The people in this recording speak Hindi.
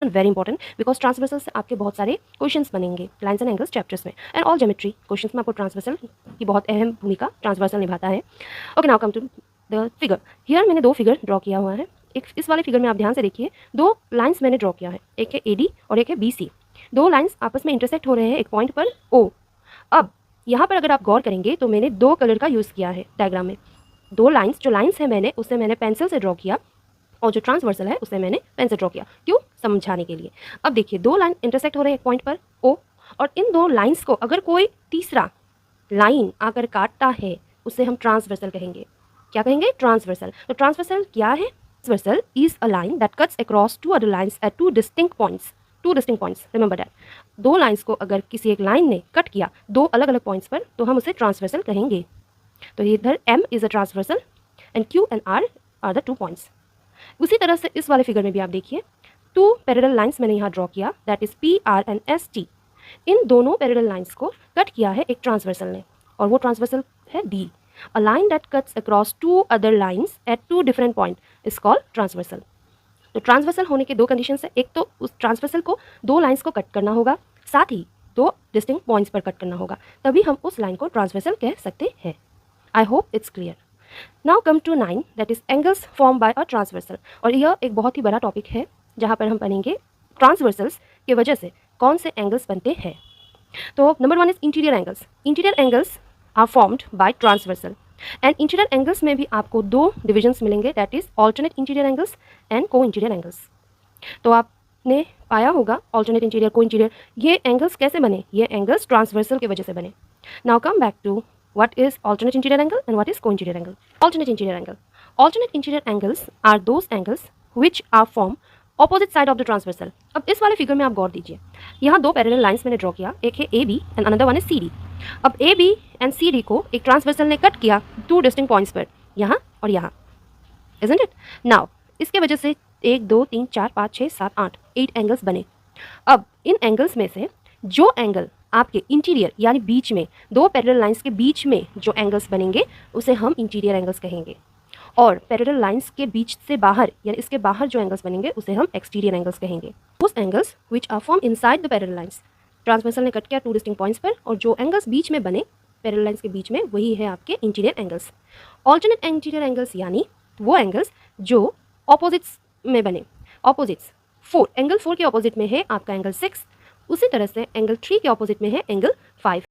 वेरी इंपॉर्टेंट बिकॉज ट्रांसवर्सल से आपके बहुत सारे क्वेश्चंस बनेंगे लाइंस एंड एंगल्स चैप्टर्स में एंड ऑल ज्योमेट्री क्वेश्चंस में आपको ट्रांसवर्सल की बहुत अहम भूमिका ट्रांसवर्सल निभाता है। Okay, now come to the figure. Here मैंने 2 फिगर ड्रॉ किया हुआ है। एक इस वाले फिगर में आप ध्यान से देखिए, 2 लाइंस मैंने ड्रॉ किया है, एक है AD और एक है BC। 2 लाइंस आपस में इंटरसेक्ट हो रहे हैं एक पॉइंट पर O। अब यहाँ पर अगर आप गौर करेंगे तो मैंने 2 कलर का यूज़ किया है डायग्राम में। 2 लाइंस जो लाइंस है उसे मैंने पेंसिल से ड्रॉ किया और जो ट्रांसवर्सल है उसे मैंने पेन से ड्रॉ किया। क्यों? समझाने के लिए। अब देखिए 2 लाइन इंटरसेक्ट हो रहे हैं एक पॉइंट पर O और इन 2 लाइंस को अगर कोई तीसरा लाइन आकर काटता है उसे हम ट्रांसवर्सल कहेंगे। क्या कहेंगे? ट्रांसवर्सल। तो ट्रांसवर्सल क्या है? Transversal is a line that cuts across 2 other lines eight 2 distinct points. 2 distinct points, remember that. 2 lines को अगर किसी एक लाइन ने कट किया 2 अलग अलग पॉइंट्स पर तो हम उसे ट्रांसवर्सल कहेंगे। तो इधर M is a transversal and Q and R are the 2 points. उसी तरह से इस वाले फिगर में भी आप देखिए 2 पैरेलल लाइंस मैंने यहाँ ड्रॉ किया, that is PR and ST। इन दोनों पैरेलल लाइंस को कट किया है एक ट्रांसवर्सल ने और वो ट्रांसवर्सल है D। A line that cuts across 2 other lines eight 2 different point is called transversal. तो ट्रांसवर्सल होने के 2 कंडीशन है, एक तो उस ट्रांसवर्सल को 2 लाइंस को कट करना होगा, साथ ही 2 डिस्टिंक्ट पॉइंट्स पर कट करना होगा, तभी हम उस लाइन को ट्रांसवर्सल कह सकते हैं। I hope it's clear. Now come to 9 that is angles form by a transversal. और यह एक बहुत ही बड़ा टॉपिक है जहाँ पर हम पढ़ेंगे ट्रांसवर्सल्स की वजह से कौन से एंगल्स बनते हैं। तो number 1 is interior angles. Interior angles are formed by transversal and interior angles में भी आपको 2 डिविजन्स मिलेंगे, that is alternate interior angles and co interior angles. तो आपने पाया होगा ऑल्टरनेट इंटीरियर, को इंटीरियर, ये एंगल्स कैसे बने? ये एंगल्स ट्रांसवर्सल की वजह से बने। Now come back to what is alternate interior angle and what is co-interior angle. Alternate interior angle. Alternate interior angles are those angles which are formed opposite side of the transversal. अब इस वाले फिगर में आप गौर दीजिए, यहाँ 2 पैरेलल लाइंस मैंने ड्रॉ किया, एक है AB and another one is CD। अब AB एंड CD को एक ट्रांसवर्सल ने कट किया 2 डिस्टिंक्ट पॉइंट्स पर, यहाँ और यहाँ, isn't it? Now इसके वजह से 1 2 3 4 5 6 7 8 8 एंगल्स बने। अब इन एंगल्स में से जो एंगल आपके इंटीरियर यानी बीच में 2 पैरेलल लाइंस के बीच में जो एंगल्स बनेंगे उसे हम इंटीरियर एंगल्स कहेंगे, और पैरेलल लाइंस के बीच से बाहर यानी इसके बाहर जो एंगल्स बनेंगे उसे हम एक्सटीरियर एंगल्स कहेंगे। उस angles which are form inside the parallel lines, transversal ने कट किया 2 डिस्टिंक्ट पॉइंट्स पर और जो एंगल्स बीच में बने पैरेलल लाइंस के बीच में वही है आपके interior angles. Alternate interior angles यानी वो एंगल्स जो ऑपोजिट्स में बने। ऑपोजिट्स 4, एंगल 4 के ऑपोजिट में है आपका एंगल 6, उसी तरह से एंगल 3 के ऑपोजिट में है एंगल 5।